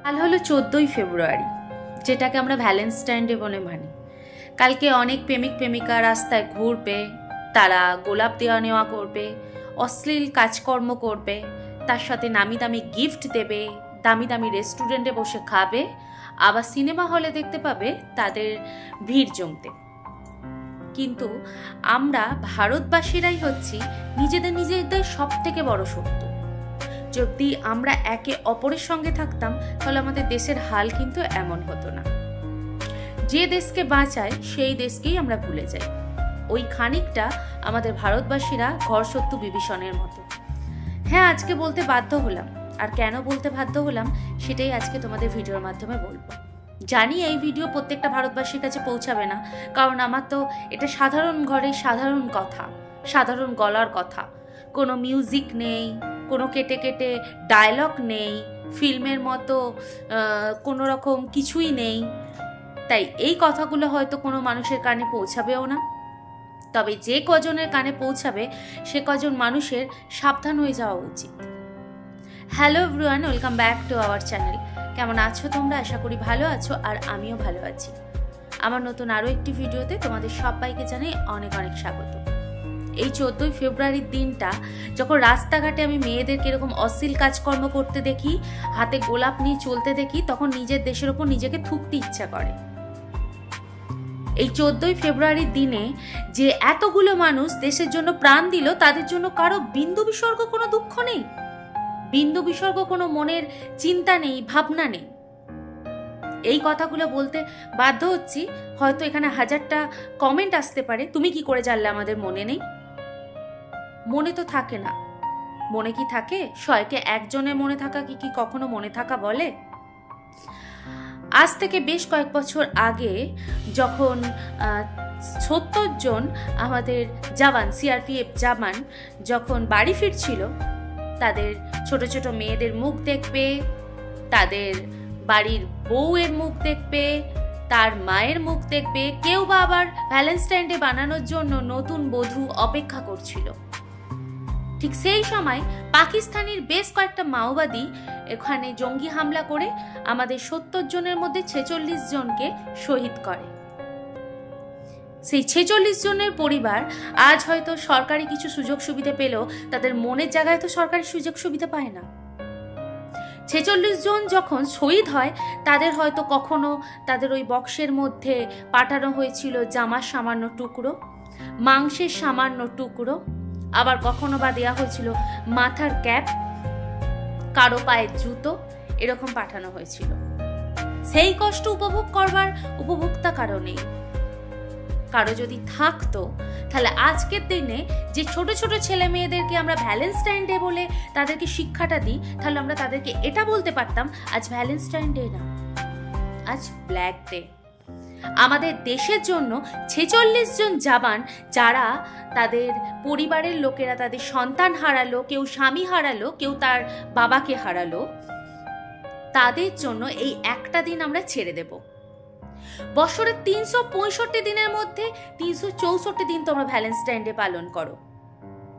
কাল হলো 14ই ফেব্রুয়ারি, যেটাকে আমরা ভ্যালেন্টাইন ডে বলে মানি। কালকে অনেক প্রেমিক প্রেমিকা রাস্তায় ঘুরবে, তারা গোলাপ দেওয়া নেওয়া করবে, অশ্লীল কাজকর্ম করবে, তার সাথে নামি দামি গিফট দেবে, দামি দামি রেস্টুরেন্টে বসে খাবে, আবার সিনেমা হলে দেখতে পাবে তাদের ভিড় জমতে। কিন্তু আমরা ভারতবাসীরাই হচ্ছি নিজেদের সব থেকে বড় শত্রু। যদি আমরা একে অপরের সঙ্গে থাকতাম তাহলে আমাদের দেশের হাল কিন্তু এমন হতো না। যে দেশকে বাঁচায় সেই দেশকেই আমরা ভুলে যাই। ওই খানিকটা আমাদের ভারতবাসীরা ঘরশত্রু বিভীষণের মতো। হ্যাঁ, আজকে বলতে বাধ্য হলাম, আর কেন বলতে বাধ্য হলাম সেটাই আজকে তোমাদের ভিডিওর মাধ্যমে বলবো। জানি এই ভিডিও প্রত্যেকটা ভারতবাসীর কাছে পৌঁছাবে না, কারণ আমার তো এটা সাধারণ ঘরের সাধারণ কথা, সাধারণ গলার কথা। কোনো মিউজিক নেই, কোনো কেটে কেটে ডায়লগ নেই, ফিল্মের মতো কোনো রকম কিছুই নেই। তাই এই কথাগুলো হয়তো কোনো মানুষের কানে পৌঁছাবেও না। তবে যে কজনের কানে পৌঁছাবে সে কজন মানুষের সাবধান হয়ে যাওয়া উচিত। Hello everyone, welcome back to our channel. কেমন আছো তোমরা? আশা করি ভালো আছো, আর আমিও ভালো আছি। আমার নতুন আরও একটি ভিডিওতে তোমাদের সবাইকে জানাই অনেক অনেক স্বাগত। এই 14ই ফেব্রুয়ারির দিনটা যখন রাস্তাঘাটে আমি মেয়েদেরকে এরকম অশ্লীল কাজকর্ম করতে দেখি, হাতে গোলাপ নিয়ে চলতে দেখি, তখন নিজের দেশের ওপর নিজেকে থুকতে ইচ্ছা করে। এই 14ই ফেব্রুয়ারির দিনে যে এতগুলো মানুষ দেশের জন্য প্রাণ দিল, তাদের জন্য কারো বিন্দু বিসর্গ কোনো দুঃখ নেই, বিন্দু বিসর্গ কোনো মনের চিন্তা নেই, ভাবনা নেই। এই কথাগুলো বলতে বাধ্য হচ্ছি। হয়তো এখানে হাজারটা কমেন্ট আসতে পারে, তুমি কি করে জানলে আমাদের মনে নেই? মনে তো থাকে না। মনে কি থাকে? শয়কে একজনের মনে থাকা কি কখনো মনে থাকা বলে? আজ থেকে বেশ কয়েক বছর আগে যখন 70 জন আমাদের জওয়ান, সিআরপিএফ জওয়ান যখন বাড়ি ফিরছিল, তাদের ছোট ছোট মেয়েদের মুখ দেখবে, তাদের বাড়ির বউয়ের মুখ দেখবে, তার মায়ের মুখ দেখবে, কেউ বা আবার ভ্যালেন্টাইন ডে বানানোর জন্য নতুন বধূ অপেক্ষা করছিল। ঠিক সেই সময় পাকিস্তানের বেশ কয়েকটা মাওবাদী এখানে জঙ্গি হামলা করে আমাদের 70 জনের মধ্যে 46 জনকে শহীদ করে। সেই 46 জনের পরিবার আজ হয়তো সরকারি কিছু সুযোগ সুবিধা পেলেও তাদের মনের জায়গায় তো সরকারি সুযোগ সুবিধা পায় না। 46 জন যখন শহীদ হয়, তাদের হয়তো কখনো তাদের ওই বক্সের মধ্যে পাঠানো হয়েছিল জামার সামান্য টুকরো, মাংসের সামান্য টুকরো, আবার কখনো বা দেওয়া হয়েছিল মাথার ক্যাপ, কারো পায়ের জুতো, এরকম পাঠানো হয়েছিল। সেই কষ্ট উপভোগ করবার উপভোক্তা কারো নেই। কারো যদি থাকতো তাহলে আজকের দিনে যে ছোট ছোট ছেলে মেয়েদেরকে আমরা ভ্যালেন্টাইন ডে বলে তাদেরকে শিক্ষাটা দিই, তাহলে আমরা তাদেরকে এটা বলতে পারতাম, আজ ভ্যালেন্টাইন ডে না, আজ ব্ল্যাক ডে। আমাদের দেশের জন্য 46 জন জওয়ান, যারা তাদের পরিবারের লোকেরা তাদের সন্তান হারালো, কেউ স্বামী হারালো, কেউ তার বাবাকে হারালো, তাদের জন্য এই একটা দিন আমরা ছেড়ে দেব। বছরের 365 দিনের মধ্যে 364 দিন তোমরা ভ্যালেন্টাইন ডে পালন করো,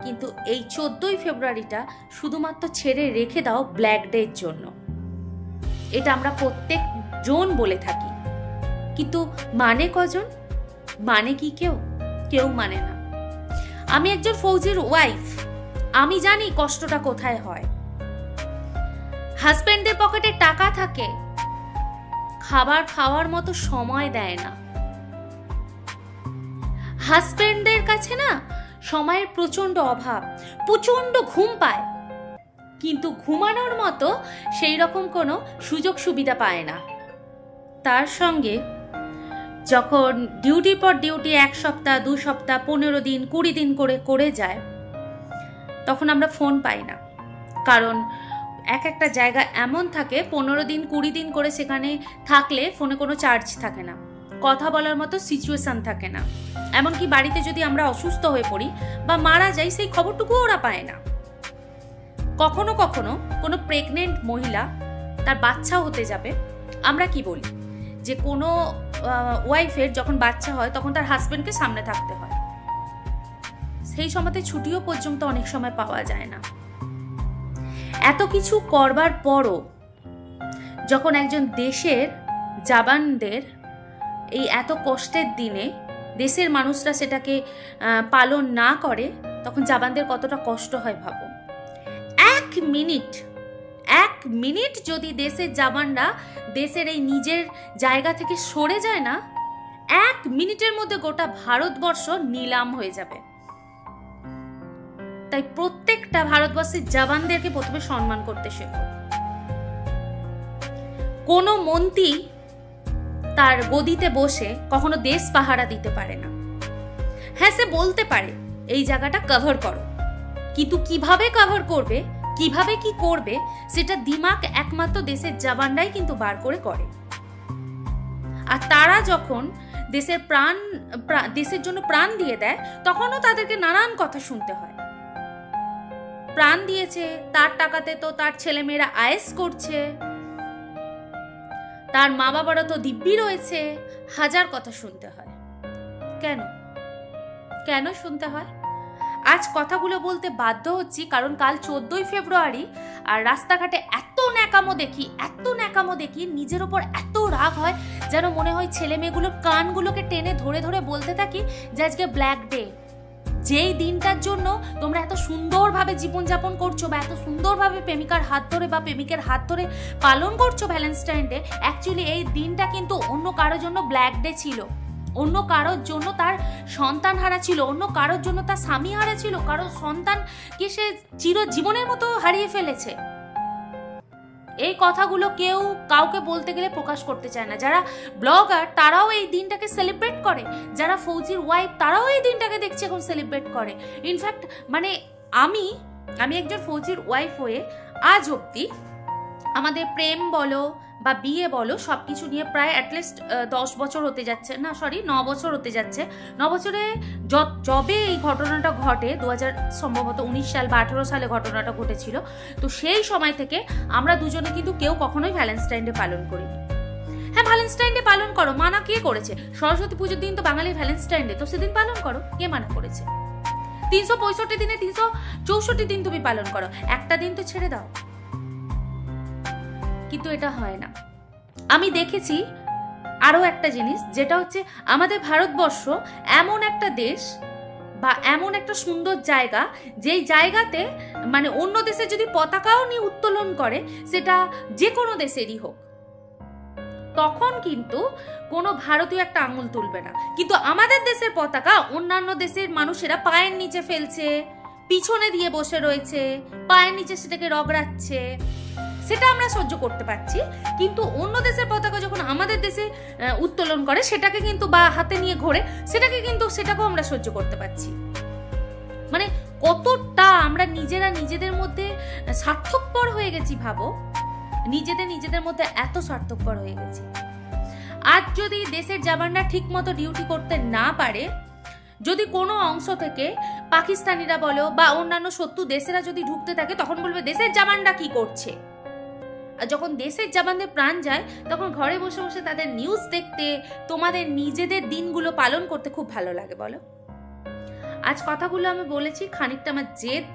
কিন্তু এই 14ই ফেব্রুয়ারিটা শুধুমাত্র ছেড়ে রেখে দাও ব্ল্যাক ডের জন্য। এটা আমরা প্রত্যেক জন বলে থাকি, কিন্তু মানে কজন? মানে কি কেউ মানে না। আমি একজন ফৌজির ওয়াইফ, আমি জানি কষ্টটা কোথায় হয়। হাজবেন্ডের পকেটে টাকা থাকে, খাবার খাওয়ার মতো সময় দেয় না। হাজবেন্ডের কাছে না সময়ের প্রচন্ড অভাব, প্রচন্ড ঘুম পায়, কিন্তু ঘুমানোর মতো সেই রকম কোনো সুযোগ সুবিধা পায় না। তার সঙ্গে যখন ডিউটি পর ডিউটি 1 সপ্তাহ, 2 সপ্তাহ, 15 দিন, 20 দিন করে যায়, তখন আমরা ফোন পাই না। কারণ একটা জায়গা এমন থাকে, 15 দিন 20 দিন করে সেখানে থাকলে ফোনে কোনো চার্জ থাকে না, কথা বলার মতো সিচুয়েশন থাকে না। এমনকি বাড়িতে যদি আমরা অসুস্থ হয়ে পড়ি বা মারা যাই, সেই খবরটুকুও ওরা পায় না। কখনো কখনো কোনো প্রেগনেন্ট মহিলা, তার বাচ্চাও হতে যাবে, আমরা কি বলি যে কোনো ওয়াইফের যখন বাচ্চা হয় তখন তার হাজবেন্ডকে সামনে থাকতে হয়। সেই সময়তে ছুটিও পর্যন্ত অনেক সময় পাওয়া যায় না। এত কিছু করবার পরও যখন একজন দেশের জওয়ানদের এই এত কষ্টের দিনে দেশের মানুষরা সেটাকে পালন না করে, তখন জওয়ানদের কতটা কষ্ট হয় ভাবো। এক মিনিট যদি দেশের জওয়ানরা দেশের এই নিজের জায়গা থেকে সরে যায় না, 1 মিনিটের মধ্যে গোটা ভারতবর্ষ নিলাম হয়ে যাবে। তাই প্রত্যেকটা ভারতবর্ষের জওয়ানদেরকে প্রথমে সম্মান করতে শেখো। কোনো মন্ত্রী তার গদিতে বসে কখনো দেশ পাহারা দিতে পারে না। হ্যাঁ, সে বলতে পারে এই জায়গাটা কভার করো, কিন্তু কিভাবে কভার করবে, কিভাবে কি করবে, সেটা দিমাগ একমাত্র দেশের জওয়ানরাই কিন্তু বার করে করে। আর তারা যখন দেশের জন্য প্রাণ দিয়ে দেয়, তখনও তাদেরকে নানান কথা শুনতে হয়। প্রাণ দিয়েছে, তার টাকাতে তো তার ছেলেমেয়েরা আয়েস করছে, তার মা বাবারা তো দিব্যি রয়েছে, হাজার কথা শুনতে হয়। কেন শুনতে হয়? আজ কথাগুলো বলতে বাধ্য হচ্ছি কারণ কাল 14ই ফেব্রুয়ারি, আর রাস্তাঘাটে এত ন্যাকামো দেখি নিজের ওপর এত রাগ হয়, যেন মনে হয় ছেলে মেয়েগুলোর কানগুলোকে টেনে ধরে ধরে বলতে থাকি যে আজকে ব্ল্যাক ডে। যেই দিনটার জন্য তোমরা এত সুন্দরভাবে জীবনযাপন করছো বা এত সুন্দরভাবে প্রেমিকার হাত ধরে বা প্রেমিকের হাত ধরে পালন করছো ভ্যালেন্টাইন ডে, অ্যাকচুয়ালি এই দিনটা কিন্তু অন্য কারোর জন্য ব্ল্যাক ডে ছিল, অন্য কারোর জন্য তার সন্তান হারা ছিল, অন্য কারোর জন্য তার স্বামী হারা ছিল, কারোর সন্তানকে সে চিরজীবনের মতো হারিয়ে ফেলেছে। এই কথাগুলো কেউ কাউকে বলতে গেলে প্রকাশ করতে চায় না। যারা ব্লগার তারাও এই দিনটাকে সেলিব্রেট করে, যারা ফৌজির ওয়াইফ তারাও এই দিনটাকে দেখছে এখন সেলিব্রেট করে। ইনফ্যাক্ট মানে আমি একজন ফৌজির ওয়াইফ হয়ে আজ অব্দি আমাদের প্রেম বলো বা বিয়ে বলো সবকিছু নিয়ে প্রায় অ্যাটলিস্ট 10 বছর হতে যাচ্ছে, 9 বছর হতে যাচ্ছে। 9 বছরে যবে এই ঘটনাটা ঘটে, 2019 সাল বা 18 সালে ঘটনাটা ঘটেছিল, তো সেই সময় থেকে আমরা দুজনে কিন্তু কেউ কখনোই ভ্যালেন্টাইন ডে পালন করিনি। হ্যাঁ, ভ্যালেন্টাইন ডে পালন করো, মানা কে করেছে? সরস্বতী পুজোর দিন তো বাঙালির ভ্যালেন্টাইন ডে, তো সেদিন পালন করো, কে মানা করেছে? 365 দিনে 364 দিন তুমি পালন করো, একটা দিন তো ছেড়ে দাও। কিন্তু এটা হয় না। আমি দেখেছি আরো একটা জিনিস, যেটা হচ্ছে আমাদের ভারতবর্ষ এমন একটা দেশ বা এমন একটা সুন্দর জায়গা, যেই জায়গাতে মানে অন্য দেশে যদি পতাকাও নিয়ে উত্তোলন করে, সেটা যে কোনো দেশেরই হোক, তখন কিন্তু কোনো ভারতীয় একটা আঙুল তুলবে না। কিন্তু আমাদের দেশের পতাকা অন্যান্য দেশের মানুষেরা পায়ের নিচে ফেলছে, পিছনে দিয়ে বসে রয়েছে, পায়ের নিচে সেটাকে রগড়াচ্ছে, সেটা আমরা সহ্য করতে পারছি। কিন্তু অন্য দেশের পতাকা যখন আমাদের দেশে উত্তোলন করে, সেটাকে কিন্তু বা হাতে নিয়ে ঘোরে, সেটাকেও আমরা সহ্য করতে পারছি। মানে কতটা আমরা নিজেদের মধ্যে স্বার্থপর হয়ে গেছি ভাবো, নিজেদের মধ্যে এত স্বার্থপর হয়ে গেছি। আজ যদি দেশের জওয়ানরা ঠিক মতো ডিউটি করতে না পারে, যদি কোনো অংশ থেকে পাকিস্তানিরা বলো বা অন্যান্য শত্রু দেশেরা যদি ঢুকতে থাকে, তখন বলবে দেশের জওয়ানরা কি করছে। আর যখন দেশের জওয়ানদের প্রাণ যায়, তখন ঘরে বসে বসে তাদের নিউজ দেখতে, তোমাদের নিজেদের দিনগুলো পালন করতে খুব ভালো লাগে বলো। আজ কথাগুলো আমি বলেছি খানিকটা আমার জেদ,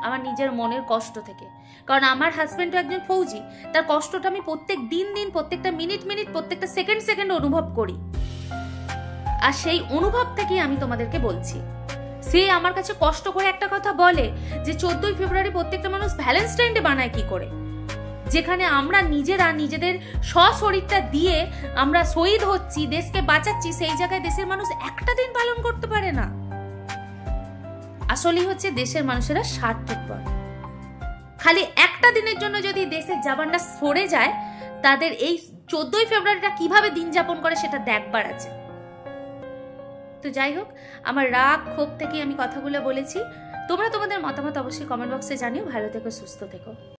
আমার নিজের মনের কষ্ট থেকে, কারণ আমার হাজবেন্ডও একজন ফৌজি, তার কষ্টটা আমি প্রত্যেক দিন প্রত্যেকটা মিনিট প্রত্যেকটা সেকেন্ড অনুভব করি। আর সেই অনুভব থেকেই আমি তোমাদেরকে বলছি। সে আমার কাছে কষ্ট করে একটা কথা বলে যে 14ই ফেব্রুয়ারি প্রত্যেকটা মানুষ ভ্যালেন্টাইন ডে বানায় কি করে, যেখানে আমরা নিজেদের সশরীরটা দিয়ে আমরা শহীদ হচ্ছি, দেশকে বাঁচাচ্ছি, সেই জায়গায় দেশের মানুষ একটা দিন পালন করতে পারে না। আসলেই হচ্ছে দেশের মানুষেরা স্বার্থপর। খালি একটা দিনের জন্য যদি দেশের জওয়ানরা সরে যায়, তাদের এই 14ই ফেব্রুয়ারিটা কিভাবে দিন যাপন করে সেটা দেখবার আছে। তো যাই হোক, আমার রাগ ক্ষোভ থেকে আমি কথাগুলো বলেছি। তোমরা তোমাদের মতামত অবশ্যই কমেন্ট বক্সে জানিও। ভালো থেকো, সুস্থ থেকো।